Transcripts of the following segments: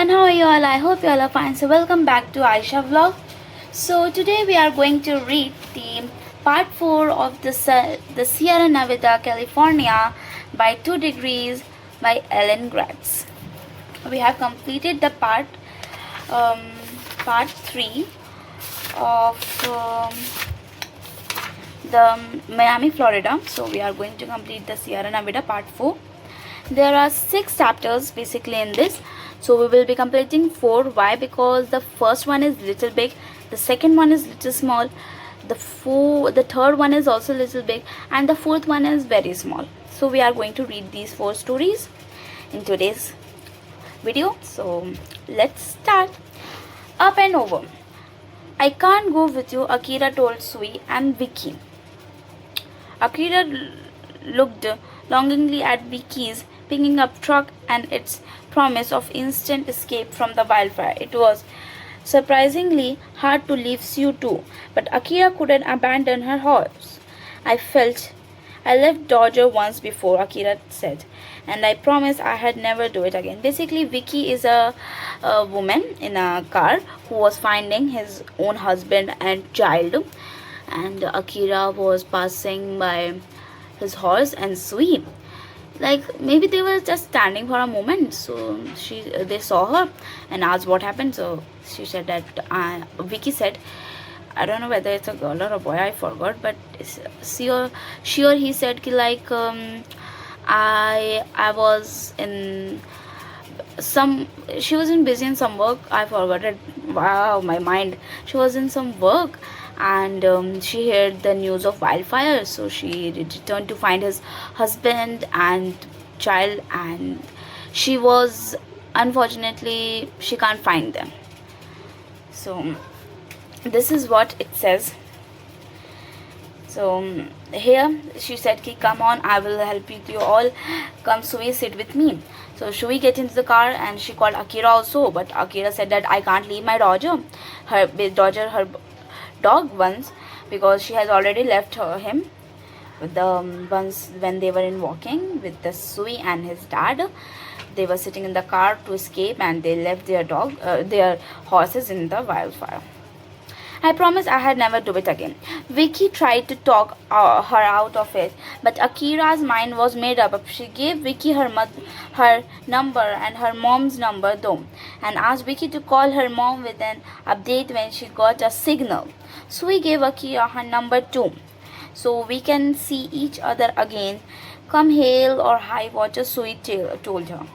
everyone, how are you all? I hope you all are fine. So welcome back to Aisha vlog. So today we are going to read the part 4 of the Sierra Nevada, California by 2 degrees by GRATZ. We have completed the um, part 3 of the Miami, Florida. So we are going to complete the Sierra Nevada part 4. There are 6 chapters basically in this, so we will be completing 4. Why? Because the first one is little big, the second one is little small, the third one is also little big, and the fourth one is very small. So we are going to read these 4 stories in today's video. So let's start. Up and over. I can't go with you, Akira told Sui and Vicky. Akira looked longingly at Vicky's picking up truck and its promise of instant escape from the wildfire. It was surprisingly hard to leave Sue too, but Akira couldn't abandon her horse. I left Dodger once before, Akira said, and I promised I'd never do it again. Basically, Vicky is a woman in a car who was finding his own husband and child, and Akira was passing by his horse and Sui. Like maybe they were just standing for a moment, so they saw her and asked what happened. So she said that Vicky said, I don't know whether it's a girl or a boy, I forgot, but sure he said like I was in some, she was in busy in some work, I forgot it. Wow, my mind. She was in some work and she heard the news of wildfire, so she returned to find his husband and child, and she was, unfortunately, she can't find them. So this is what it says. So here she said, come on, I will help you all. Come, Sui, sit with me. So Shui get into the car and she called Akira also, but Akira said that I can't leave my Dodger, her dog once, because she has already left him with the once when they were in walking with the Sui and his dad. They were sitting in the car to escape and they left their horses in the wildfire. I promised I'd never do it again. Vicky tried to talk her out of it, but Akira's mind was made up. She gave Vicky her number and her mom's number though, and asked Vicky to call her mom with an update when she got a signal. Sui gave Akira her number too, so we can see each other again. Come hail or high water, Sui told her.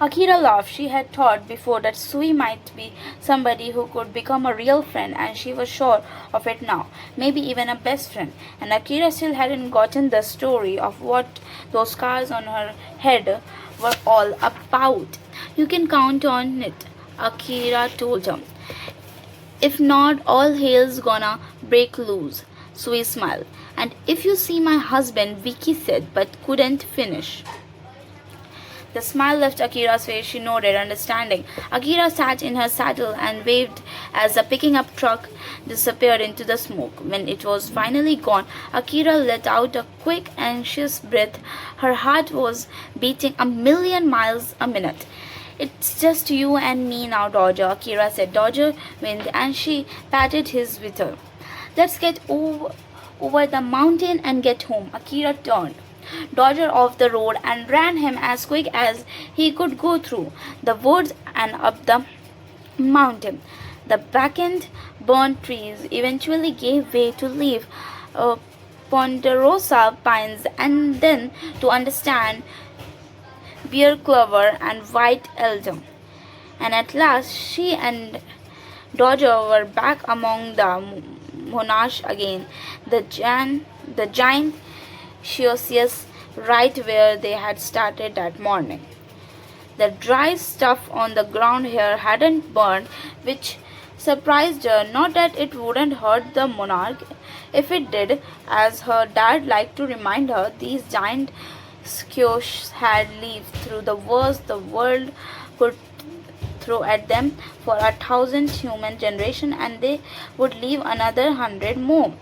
Akira laughed. She had thought before that Sui might be somebody who could become a real friend, and she was sure of it now, maybe even a best friend. And Akira still hadn't gotten the story of what those scars on her head were all about. You can count on it, Akira told her. If not, all hell's gonna break loose. Sui smiled. And if you see my husband, Vicky said, but couldn't finish. The smile left Akira's face. She nodded, understanding. Akira sat in her saddle and waved as the picking up truck disappeared into the smoke. When it was finally gone, Akira let out a quick, anxious breath. Her heart was beating 1,000,000 miles a minute. It's just you and me now, Dodger, Akira said. Dodger wind, and she patted his wither. Let's get over the mountain and get home. Akira turned Dodger off the road and ran him as quick as he could go through the woods and up the mountain. The blackened, burnt trees eventually gave way to leaf ponderosa pines, and then to understand bear clover and white elder. And at last she and Dodger were back among the monash again, the giant Ciosius, right where they had started that morning. The dry stuff on the ground here hadn't burned, which surprised her. Not that it wouldn't hurt the monarch if it did, as her dad liked to remind her. These giant squash had lived through the worst the world could throw at them for 1,000 human generations, and they would live another 100 more.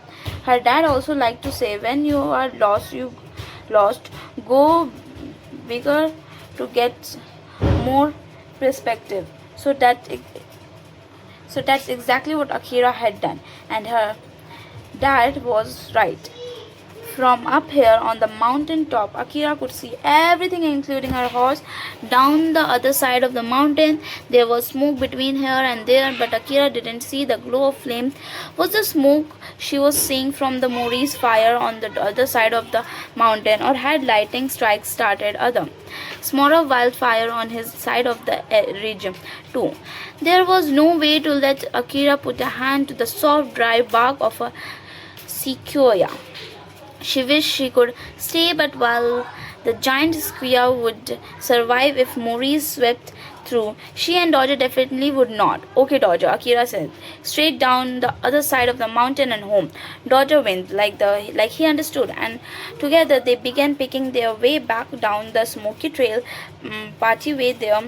Her dad also liked to say, when you are lost, go bigger to get more perspective. So that's exactly what Akira had done, and her dad was right. From up here on the mountain top, Akira could see everything, including her horse. Down the other side of the mountain, there was smoke between here and there, but Akira didn't see the glow of flames. Was the smoke she was seeing from the Mori's fire on the other side of the mountain, or had lightning strikes started other smaller wildfire on his side of the region too? There was no way to let Akira put a hand to the soft, dry bark of a sequoia. She wished she could stay, but while the giant square would survive if Maurice swept through, she and Dodger definitely would not. Okay, Dodger, Akira said. Straight down the other side of the mountain and home. Dodger went, like he understood, and together they began picking their way back down the smoky trail, partly way there.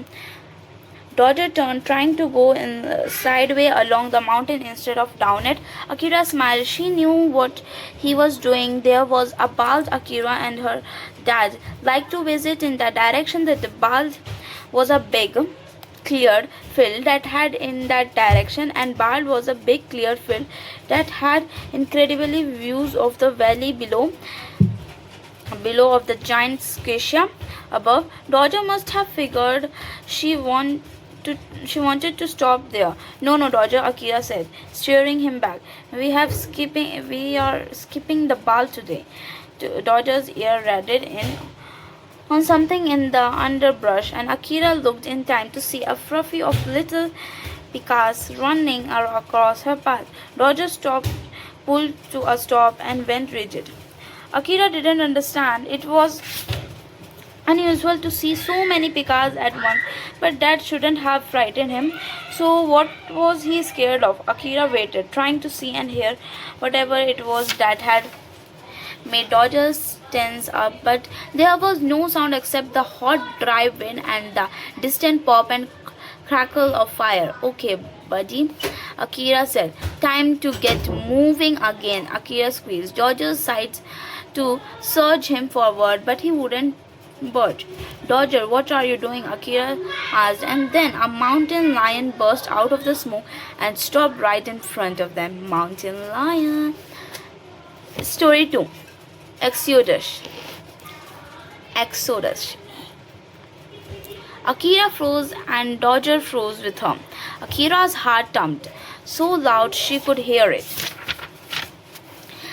Dodger turned, trying to go in sideway along the mountain instead of down it. Akira smiled. She knew what he was doing. There was a bald Akira and her dad liked to visit in that direction. That the bald was a big cleared field that had in that direction, and Bald was a big cleared field that had incredibly views of the valley below of the giant square above. Dodger must have figured she wanted to stop there. No, no, Dodger, Akira said, steering him back. We are skipping the ball today. Dodger's ear rattled in on something in the underbrush, and Akira looked in time to see a fluffy of little pikas running across her path. Dodger stopped, pulled to a stop, and went rigid. Akira didn't understand. It was unusual to see so many pikas at once, but that shouldn't have frightened him. So what was he scared of? Akira waited, trying to see and hear whatever it was that had made Dodger tense up, but there was no sound except the hot dry wind and the distant pop and crackle of fire. Okay, buddy, Akira said. Time to get moving again. Akira squeezed Dodger's sides to surge him forward, but he wouldn't budge. Dodger, what are you doing? Akira asked, and then a mountain lion burst out of the smoke and stopped right in front of them. Mountain lion. Story 2. Exodus. Akira froze and Dodger froze with her. Akira's heart thumped so loud she could hear it.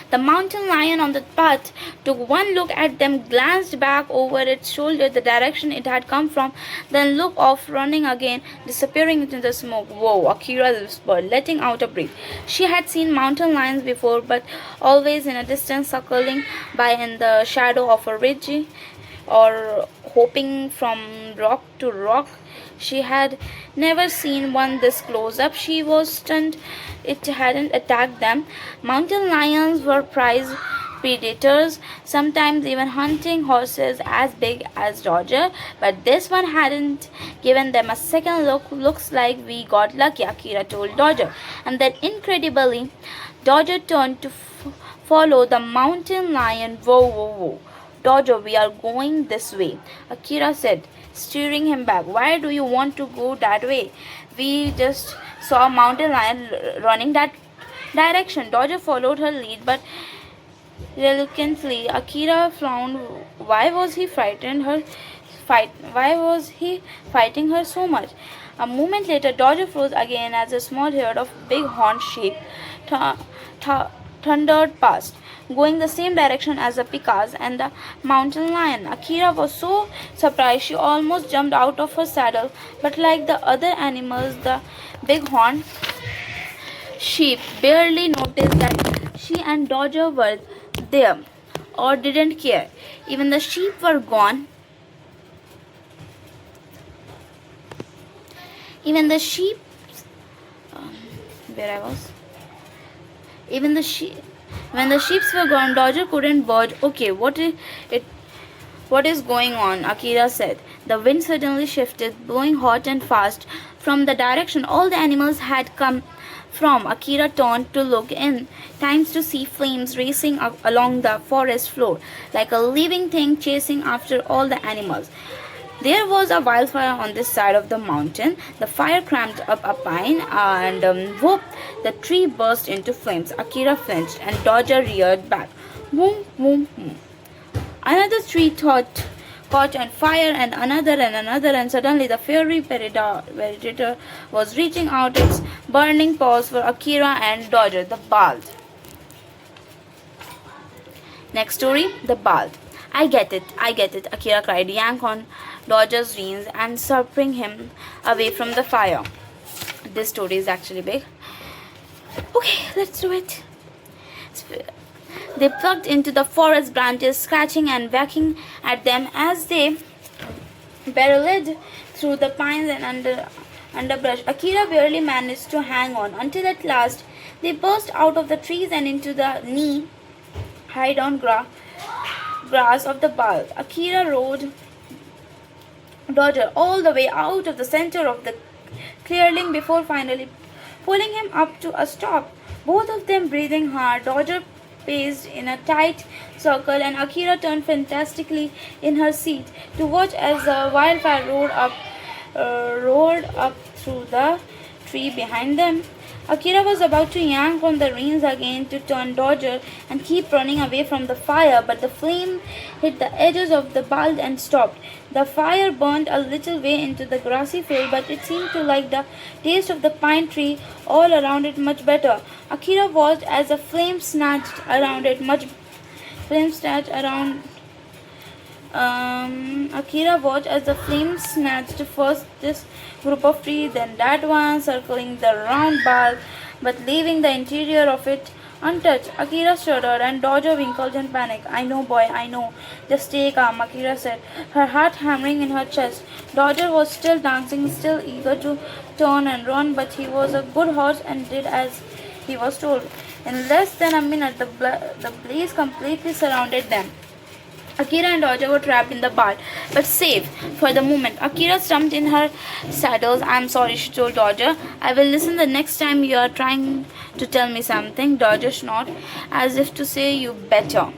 The mountain lion on the path took one look at them, glanced back over its shoulder the direction it had come from, then looked off, running again, disappearing into the smoke. Whoa, Akira whispered, letting out a breath. She had seen mountain lions before, but always in a distance, circling by in the shadow of a ridge or hopping from rock to rock. She had never seen one this close up. She was stunned it hadn't attacked them. Mountain lions were prize predators, sometimes even hunting horses as big as Dodger, but this one hadn't given them a second look. Looks like we got lucky, Akira told Dodger. And then incredibly, Dodger turned to follow the mountain lion. Whoa, whoa, whoa. Dodger, we are going this way, Akira said, steering him back. Why do you want to go that way? We just saw a mountain lion running that direction. Dodger followed her lead, but reluctantly. Akira frowned. Why was he fighting her so much? A moment later, Dodger froze again as a small herd of big-horned sheep thundered past, going the same direction as the pikas and the mountain lion. Akira was so surprised she almost jumped out of her saddle, but like the other animals, the big-horned sheep barely noticed that she and Dodger were there, or didn't care. Even the sheep were gone. Even the sheep, where I was. Even the sheep. When the sheep were gone, Dodger couldn't budge. Okay, what is going on? Akira said. The wind suddenly shifted, blowing hot and fast from the direction all the animals had come from. Akira turned to look in time to see flames racing along the forest floor, like a living thing chasing after all the animals. There was a wildfire on this side of the mountain. The fire cramped up a pine and whoop, the tree burst into flames. Akira flinched and Dodger reared back. Boom, boom, boom. Another tree caught on fire and suddenly the fiery predator was reaching out its burning paws for Akira and Dodger, the bald. Next story, the bald. I get it, Akira cried. Yank on Dodger's reins and spring him away from the fire. This story is actually big. Okay, let's do it. They plucked into the forest branches, scratching and whacking at them as they barreled through the pines and underbrush. Akira barely managed to hang on until at last they burst out of the trees and into the knee-high down grass of the bald. Akira rode Dodger all the way out of the center of the clearing before finally pulling him up to a stop. Both of them breathing hard. Dodger paced in a tight circle and Akira turned fantastically in her seat to watch as the wildfire roared up through the tree behind them. Akira was about to yank on the reins again to turn Dodger and keep running away from the fire, but the flame hit the edges of the bald and stopped. The fire burned a little way into the grassy field, but it seemed to like the taste of the pine tree all around it much better. Akira watched as the flame snatched around it Akira watched as the flames snatched first this group of trees, then that one, circling the round ball, but leaving the interior of it untouched. Akira shuddered and Dodger winkled in panic. I know, boy, I know. Just stay calm, Akira said, her heart hammering in her chest. Dodger was still dancing, still eager to turn and run, but he was a good horse and did as he was told. In less than a minute, the blaze completely surrounded them. Akira and Dodger were trapped in the barn, but safe for the moment. Akira slumped in her saddles. I'm sorry, she told Dodger. I will listen the next time you are trying to tell me something. Dodger snorted, as if to say, you better.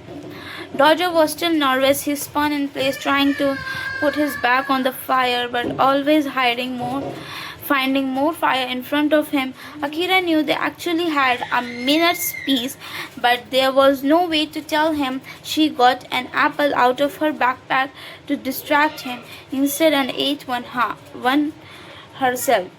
Dodger was still nervous. He spun in place, trying to put his back on the fire, but always finding more fire in front of him. Akira knew they actually had a minute's peace, but there was no way to tell him. She got an apple out of her backpack to distract him instead and ate one herself.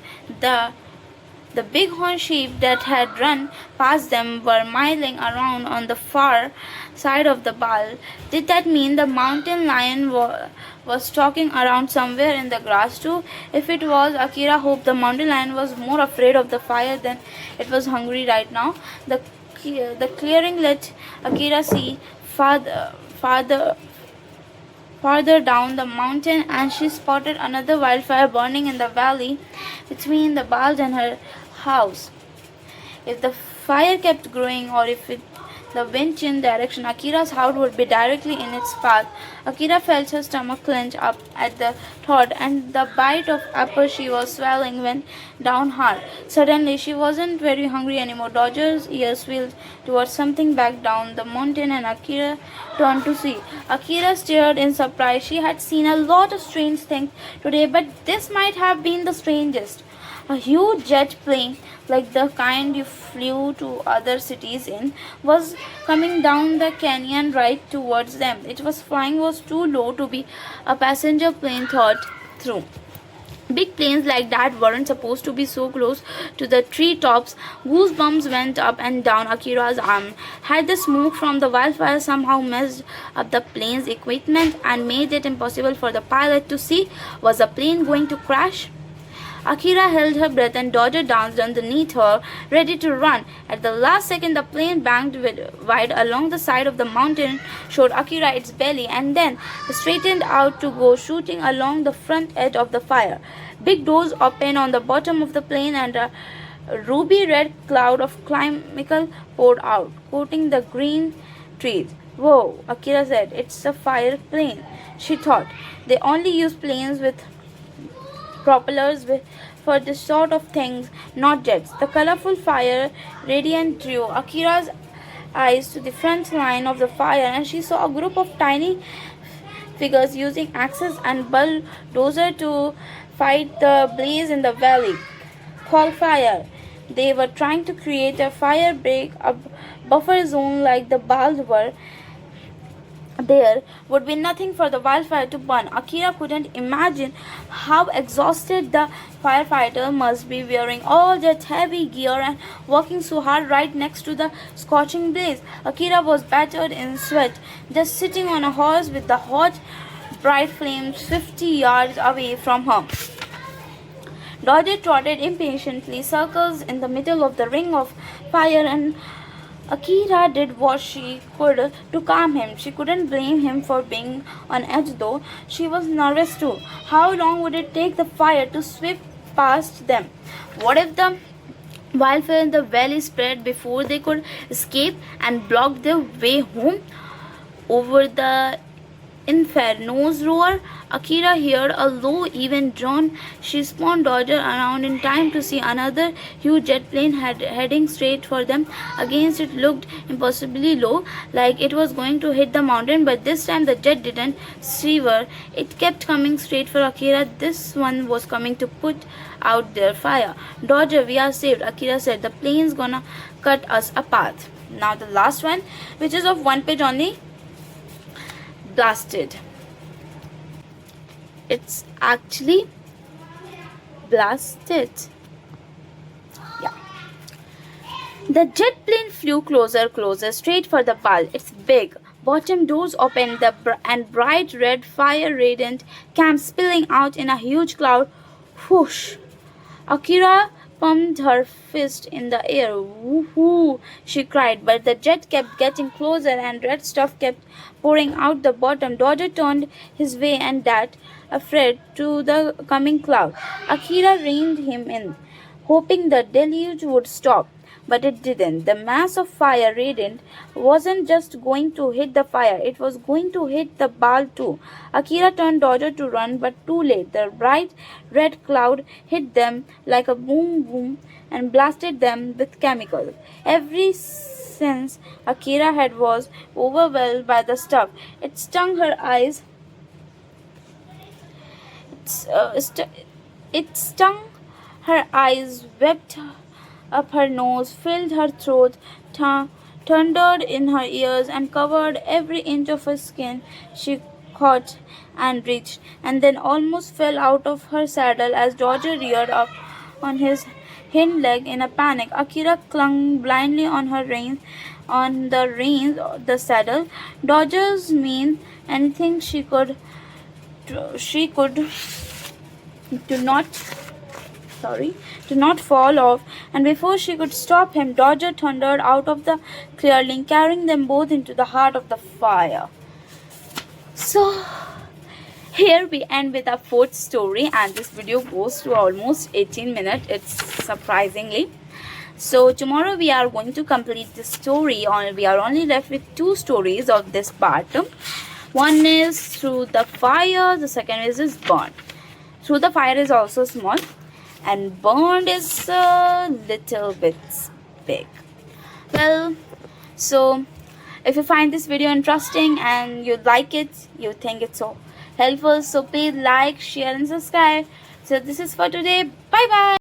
The bighorn sheep that had run past them were milling around on the far side of the ball. Did that mean the mountain lion was stalking around somewhere in the grass too? If it was, Akira hoped the mountain lion was more afraid of the fire than it was hungry right now. The clearing let Akira see farther down the mountain, and she spotted another wildfire burning in the valley between the bald and her house. If the fire kept growing, or if the wind changed direction, Akira's house would be directly in its path. Akira felt her stomach clench up at the thought, and the bite of apple she was swallowing went down hard. Suddenly, she wasn't very hungry anymore. Dodger's ears wheeled towards something back down the mountain, and Akira turned to see. Akira stared in surprise. She had seen a lot of strange things today, but this might have been the strangest. A huge jet plane, like the kind you flew to other cities in, was coming down the canyon right towards them. Flying was too low to be a passenger plane thought through. Big planes like that weren't supposed to be so close to the treetops. Goosebumps went up and down Akira's arm. Had the smoke from the wildfire somehow messed up the plane's equipment and made it impossible for the pilot to see? Was the plane going to crash? Akira held her breath and Dodger danced underneath her, ready to run. At the last second, the plane banked wide along the side of the mountain, showed Akira its belly, and then straightened out to go shooting along the front edge of the fire. Big doors opened on the bottom of the plane, and a ruby-red cloud of chemical poured out, coating the green trees. Whoa, Akira said. It's a fire plane, she thought. They only use planes with propellers for this sort of things, not jets. The colorful fire radiant drew Akira's eyes to the front line of the fire, and she saw a group of tiny figures using axes and bulldozer to fight the blaze in the valley. Call fire. They were trying to create a fire break, a buffer zone like the Bals were. There would be nothing for the wildfire to burn. Akira couldn't imagine how exhausted the firefighter must be, wearing all that heavy gear and working so hard right next to the scorching blaze. Akira was battered in sweat, just sitting on a horse with the hot, bright flames 50 yards away from her. Dodger trotted impatiently, circles in the middle of the ring of fire, and Akira did what she could to calm him. She couldn't blame him for being on edge, though. She was nervous too. How long would it take the fire to sweep past them? What if the wildfire in the valley spread before they could escape and blocked their way home? Over the Inferno's roar, Akira heard a low, even drone. She spun Dodger around in time to see another huge jet plane heading straight for them. Against it looked impossibly low, like it was going to hit the mountain, but this time the jet didn't shiver. It kept coming straight for Akira. This one was coming to put out their fire. Dodger, we are saved, Akira said. The plane's gonna cut us apart. Now the last one, which is of one page only. Blasted. It's actually blasted. Yeah. The jet plane flew closer, straight for the Bal. Its big bottom doors opened, and bright red fire radiant came spilling out in a huge cloud. Whoosh! Akira pumped her fist in the air. Woohoo! She cried, but the jet kept getting closer and red stuff kept pouring out the bottom. Dodger turned his way and that, afraid to the coming cloud. Akira reined him in, hoping the deluge would stop. But it didn't. The mass of fire radiant wasn't just going to hit the fire, it was going to hit the Bal too. Akira turned Dodger to run, but too late. The bright red cloud hit them like a boom boom and blasted them with chemicals. Every sense Akira had was overwhelmed by the stuff. It stung her eyes. It stung her eyes, wept up her nose, filled her throat, thundered in her ears, and covered every inch of her skin. She caught and reached, and then almost fell out of her saddle as Dodger reared up on his hind leg in a panic. Akira clung blindly on the reins, the saddle. Dodger's mean anything she could to not fall off, and before she could stop him, Dodger thundered out of the clearing, carrying them both into the heart of the fire. So, here we end with our fourth story, and this video goes to almost 18 minutes. It's surprisingly. So, tomorrow we are going to complete this story. We are only left with two stories of this part. One is Through the Fire, the second is Burned. Through the Fire is also small, and Burned is a little bit big. Well, so if you find this video interesting and you like it, you think it's so helpful, so please like, share and subscribe. So this is for today. Bye bye.